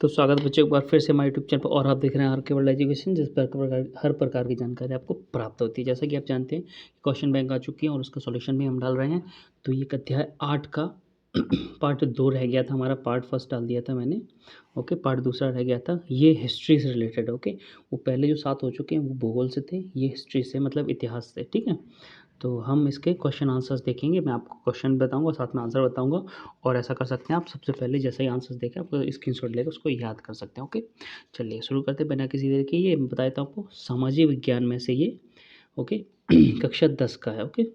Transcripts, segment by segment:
तो स्वागत है बच्चों एक बार फिर से हमारे यूट्यूब चैनल पर और आप देख रहे हैं आर के वर्ल्ड एजुकेशन, जिस पर हर प्रकार की जानकारी आपको प्राप्त होती है। जैसा कि आप जानते हैं क्वेश्चन बैंक आ चुकी है और उसका सॉल्यूशन भी हम डाल रहे हैं। तो ये अध्याय 8 का पार्ट 2 रह गया था हमारा, पार्ट फर्स्ट डाल दिया था मैंने। ओके, पार्ट दूसरा रह गया था, ये हिस्ट्री से रिलेटेड। ओके, वो पहले जो 7 हो चुके हैं वो भूगोल से थे, ये हिस्ट्री से मतलब इतिहास से। ठीक है, तो हम इसके क्वेश्चन आंसर्स देखेंगे। मैं आपको क्वेश्चन बताऊंगा, साथ में आंसर बताऊंगा। और ऐसा कर सकते हैं आप, सबसे पहले जैसे ही आंसर्स देखें आप स्क्रीनशॉट लेकर उसको याद कर सकते हैं। ओके, चलिए शुरू करते हैं बिना किसी देर के। ये बता देता हूँ आपको, सामाजिक विज्ञान में से ये। ओके कक्षा 10 का है। ओके,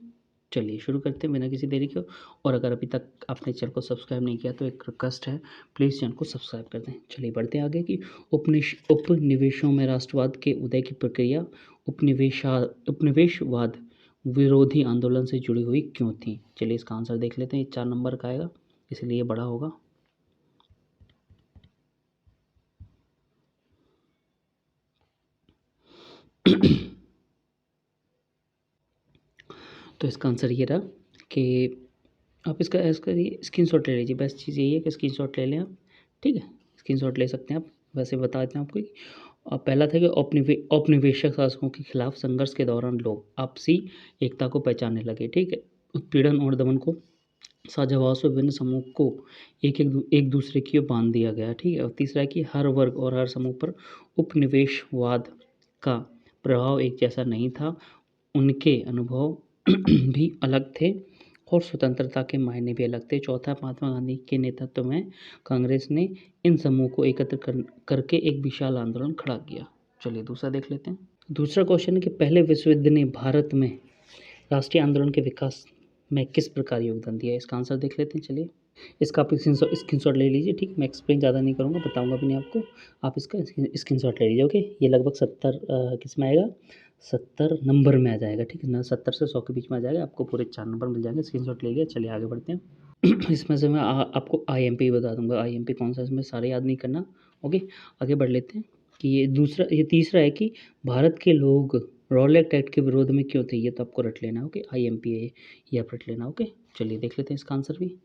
चलिए शुरू करते हैं बिना किसी देरी के। और अगर अभी तक आपने चैनल को सब्सक्राइब नहीं किया तो एक रिक्वेस्ट है, प्लीज़ चैनल को सब्सक्राइब कर दें। चलिए बढ़ते हैं आगे कि उपनिवेशों में राष्ट्रवाद के उदय की प्रक्रिया उपनिवेशवाद विरोधी आंदोलन से जुड़ी हुई क्यों थी। चलिए इसका आंसर देख लेते हैं। ये 4 नंबर का आएगा, इसलिए बड़ा होगा। तो इसका आंसर ये रहा कि आप इसका स्क्रीनशॉट ले लीजिए। बेस्ट चीज़ यही है कि स्क्रीनशॉट ले लें आप। ठीक है, स्क्रीनशॉट ले सकते हैं आप। वैसे बता देते हैं आपको कि पहला था कि औपनिवेशिक शासकों के खिलाफ संघर्ष के दौरान लोग आपसी एकता को पहचानने लगे। ठीक है, उत्पीड़न और दमन को साझाभाव से विभिन्न समूह को एक दूसरे की ओर बांध दिया गया। ठीक है, और तीसरा है कि हर वर्ग और हर समूह पर उपनिवेशवाद का प्रभाव एक जैसा नहीं था, उनके अनुभव भी अलग थे और स्वतंत्रता के मायने भी अलग थे। चौथा, महात्मा गांधी के नेतृत्व में कांग्रेस ने इन समूह को एकत्र करके एक विशाल आंदोलन खड़ा किया। चलिए दूसरा देख लेते हैं। दूसरा क्वेश्चन है कि पहले विश्व युद्ध ने भारत में राष्ट्रीय आंदोलन के विकास में किस प्रकार योगदान दिया है। इसका आंसर देख लेते हैं। चलिए इसका आप स्क्रीनशॉट ले लीजिए। ठीक, मैं एक्सप्लेन ज़्यादा नहीं करूँगा, बताऊँगा भी नहीं आपको, आप इसका स्क्रीनशॉट ले लीजिए। ओके, ये लगभग 70 किस में आएगा, 70 नंबर में आ जाएगा। ठीक है ना, 70 से 100 के बीच में आ जाएगा, आपको पूरे 4 नंबर मिल जाएंगे। स्क्रीनशॉट ले लिया। चलिए आगे बढ़ते हैं। इसमें से मैं आपको IMP बता दूंगा, IMP कौन सा, इसमें सारे याद नहीं करना। ओके, आगे बढ़ लेते हैं कि ये तीसरा है कि भारत के लोग रॉलेट एक्ट के विरोध में क्यों थे। ये तो आपको रट लेना है। ओके, IMP है ये आप रट लेना। ओके, चलिए देख लेते हैं इसका आंसर भी।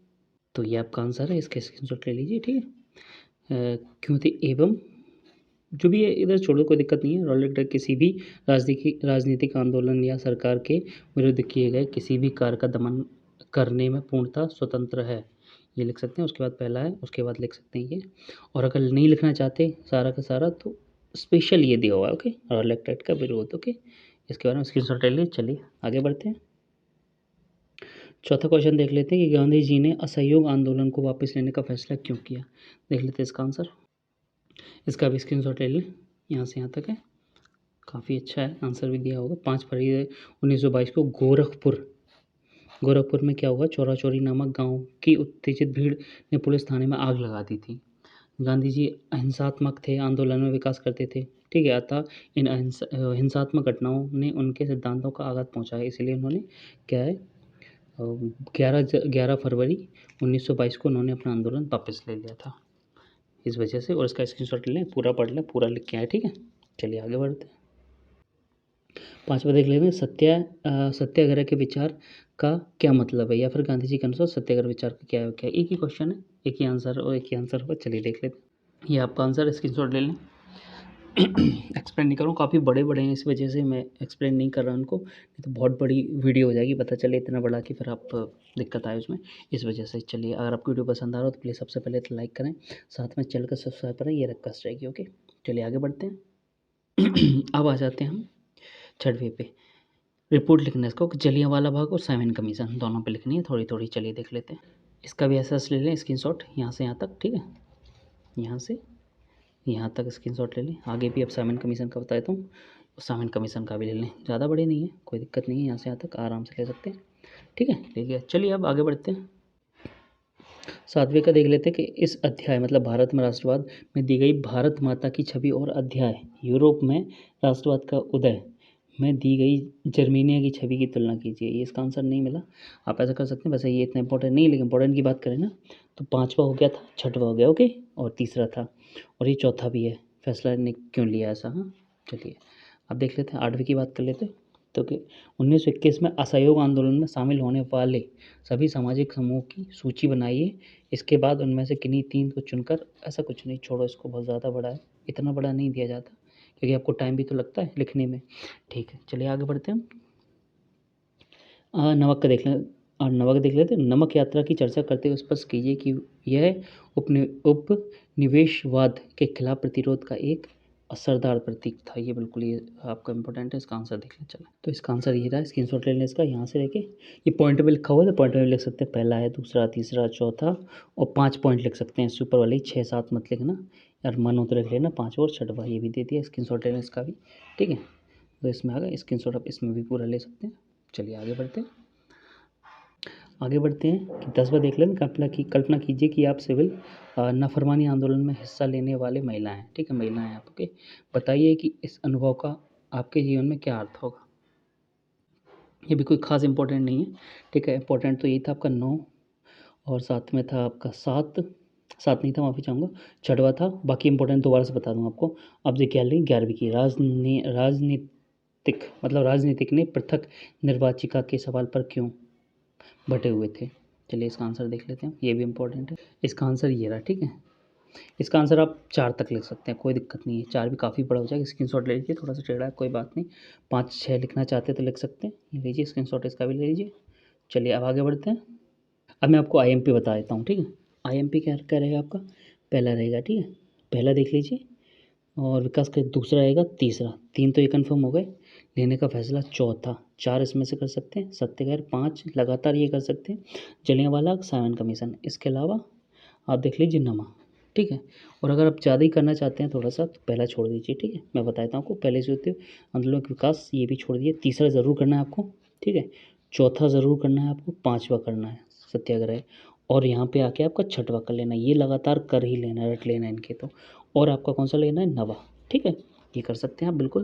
तो ये आपका आंसर है, इसका स्क्रीनशॉट ले लीजिए। ठीक है, क्यों थे एवं जो भी है इधर छोड़ो, कोई दिक्कत नहीं है। रॉलेट एक्ट किसी भी राजनीतिक आंदोलन या सरकार के विरुद्ध किए गए किसी भी कार्य का दमन करने में पूर्णतः स्वतंत्र है, ये लिख सकते हैं। उसके बाद पहला है, उसके बाद लिख सकते हैं ये। और अगर नहीं लिखना चाहते सारा का सारा तो स्पेशल ये दिया हुआ है। ओके, रॉलेट एक्ट का विरोध। ओके, इसके बारे में स्क्रीनशॉट ले लीजिए। चलिए आगे बढ़ते हैं। चौथा क्वेश्चन देख लेते हैं कि गांधी जी ने असहयोग आंदोलन को वापस लेने का फैसला क्यों किया। देख लेते हैं इसका आंसर। इसका भी स्क्रीनशॉट ले लें, यहाँ से यहाँ तक है, काफ़ी अच्छा है, आंसर भी दिया होगा। 5 फरवरी 1922 को गोरखपुर में क्या हुआ, चौरा चौरी नामक गांव की उत्तेजित भीड़ ने पुलिस थाने में आग लगा दी थी। गांधी जी अहिंसात्मक थे, आंदोलन में विकास करते थे। ठीक है, अतः इन हिंसात्मक घटनाओं ने उनके सिद्धांतों का आघात पहुंचाया, इसलिए उन्होंने क्या है 11 फरवरी 1922 को उन्होंने अपना आंदोलन वापस ले लिया था, इस वजह से। और इसका स्क्रीनशॉट ले लें, पूरा पढ़ लें, पूरा लिख के आए। ठीक है, चलिए आगे बढ़ते हैं। 5वां देख लेते हैं, सत्याग्रह के विचार का क्या मतलब है, या फिर गांधी जी के अनुसार सत्याग्रह विचार का क्या है। एक ही क्वेश्चन है, एक ही आंसर और एक ही आंसर होगा। चलिए देख लेते हैं। ये आपका आंसर, स्क्रीनशॉट ले लें। एक्सप्लेन नहीं करूँ, काफ़ी बड़े बड़े हैं, इस वजह से मैं एक्सप्लेन नहीं कर रहा उनको, नहीं तो बहुत बड़ी वीडियो हो जाएगी, पता चले इतना बड़ा कि फिर आप दिक्कत आए उसमें, इस वजह से। चलिए अगर आपको वीडियो पसंद आ रहा हो तो प्लीज़ सबसे पहले तो लाइक करें, साथ में चैनल का सब्सक्राइब करें, ये रिक्वेस्ट रहेगी। ओके, चलिए आगे बढ़ते हैं। अब आ जाते हैं हम 6वें पे, रिपोर्ट लिखना है इसको, जलियांवाला बाग और साइमन कमीशन दोनों पे लिखनी है थोड़ी थोड़ी। चलिए देख लेते हैं। इसका भी ऐसा ले लें स्क्रीनशॉट, यहाँ से यहाँ तक। ठीक है, यहाँ से यहाँ तक स्क्रीनशॉट ले लें। आगे भी अब साइमन कमीशन का बता देता हूँ, साइमन कमीशन का भी ले लें, ज़्यादा बड़े नहीं है, कोई दिक्कत नहीं है, यहाँ से यहाँ तक आराम से ले सकते हैं। ठीक है, ठीक है, चलिए अब आगे बढ़ते हैं। 7वें का देख लेते हैं कि इस अध्याय मतलब भारत में राष्ट्रवाद में दी गई भारत माता की छवि और अध्याय यूरोप में राष्ट्रवाद का उदय में दी गई जर्मेनिया की छवि की तुलना कीजिए। ये इसका आंसर नहीं मिला, आप ऐसा कर सकते हैं। वैसे ये इतना इंपॉर्टेंट नहीं, लेकिन इंपॉर्टेंट की बात करें ना तो 5वां हो गया था, 6वां हो गया। ओके, और तीसरा था, और ये चौथा भी है। फैसला ने क्यों लिया ऐसा। हाँ, चलिए अब देख लेते हैं। 8वीं की बात कर लेते हैं। तो कि 1921 में असहयोग आंदोलन में शामिल होने वाले सभी सामाजिक समूह की सूची बनाइए। इसके बाद उनमें से किन्हीं 3 को चुनकर, ऐसा कुछ नहीं, छोड़ो इसको, बहुत ज़्यादा बड़ा है, इतना बड़ा नहीं दिया जाता क्योंकि आपको टाइम भी तो लगता है लिखने में। ठीक है, चलिए आगे बढ़ते हैं। नमक का देख लें, नमक देख लेते हैं। नमक यात्रा की चर्चा करते हुए स्पष्ट कीजिए कि यह उपनिवेशवाद के खिलाफ प्रतिरोध का एक असरदार प्रतीक था। ये बिल्कुल, ये आपका इंपॉर्टेंट है, इसका आंसर देख लें। चलो, तो इसका आंसर ये रहा, स्क्रीनशॉट ले लें इसका, यहाँ से लेके ये पॉइंट में लिखा हुआ है तो पॉइंट में लिख सकते हैं, पहला है, दूसरा, तीसरा, चौथा, और 5 पॉइंट लिख सकते हैं। इससे ऊपर वाले 6-7 मत लिखना यार, मन हो तो लिख लेना 5 और 6वां ये भी दे दिया, स्क्रीनशॉट ले लें इसका भी। ठीक है, तो इसमें आ गया स्क्रीनशॉट, आप इसमें भी पूरा ले सकते हैं। चलिए आगे बढ़ते हैं। आगे बढ़ते हैं कि 10वां देख लें। कल्पना कीजिए कि आप सिविल नाफरमानी आंदोलन में हिस्सा लेने वाले महिला हैं। ठीक है, महिला हैं आप। ओके, बताइए कि इस अनुभव का आपके जीवन में क्या अर्थ होगा। ये भी कोई खास इंपॉर्टेंट नहीं है। ठीक है, इंपॉर्टेंट तो यही था आपका 9, और साथ में था आपका 7 नहीं था, माफ़ी चाहूँगा, 6वां था। बाकी इंपॉर्टेंट दोबारा से बता दूँ आपको। अब देखिए 11वीं की राजनीतिक ने पृथक निर्वाचिका के सवाल पर क्यों बटे हुए थे। चलिए इसका आंसर देख लेते हैं, ये भी इंपॉर्टेंट है। इसका आंसर ये रहा। ठीक है, इसका आंसर आप 4 तक लिख सकते हैं, कोई दिक्कत नहीं है। 4 भी काफ़ी बड़ा हो जाएगा, स्क्रीनशॉट ले लीजिए, थोड़ा सा टेढ़ा है, कोई बात नहीं। 5-6 लिखना चाहते हैं तो लिख सकते हैं, ये लीजिए स्क्रीनशॉट, इसका भी ले लीजिए। चलिए अब आगे बढ़ते हैं। अब मैं आपको आईएमपी बता देता हूँ। ठीक है, आईएमपी क्या क्या रहेगा आपका, पहला रहेगा। ठीक है, पहला देख लीजिए, और विकास का दूसरा रहेगा, तीसरा, 3 तो ये कन्फर्म हो गए। लेने का फैसला चौथा, 4 इसमें से कर सकते हैं, सत्याग्रह 5 लगातार ये कर सकते हैं, जलियांवाला बाग, साइमन कमीशन। इसके अलावा आप देख लीजिए नमा। ठीक है, और अगर आप ज़्यादा ही करना चाहते हैं थोड़ा सा तो पहला छोड़ दीजिए। ठीक है, मैं बताता हूँ आपको, पहले से होते आंदोलन का विकास ये भी छोड़ दीजिए, तीसरा ज़रूर करना है आपको। ठीक है, चौथा ज़रूर करना है आपको, 5वां करना है सत्याग्रह, और यहाँ पे आके आपका 6वां कर लेना है। ये लगातार कर ही लेना है, रट लेना है इनके तो। और आपका कौन सा लेना है, नवा। ठीक है, ये कर सकते हैं आप बिल्कुल।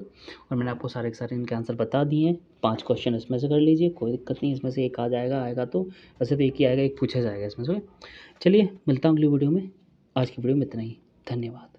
और मैंने आपको सारे के सारे इनके आंसर बता दिए हैं। 5 क्वेश्चन इसमें से कर लीजिए, कोई दिक्कत नहीं, इसमें से एक आ जाएगा, आएगा तो, वैसे तो एक ही आएगा, एक पूछा जाएगा इसमें से। चलिए मिलता हूँ अगली वीडियो में। आज की वीडियो में इतना ही, धन्यवाद।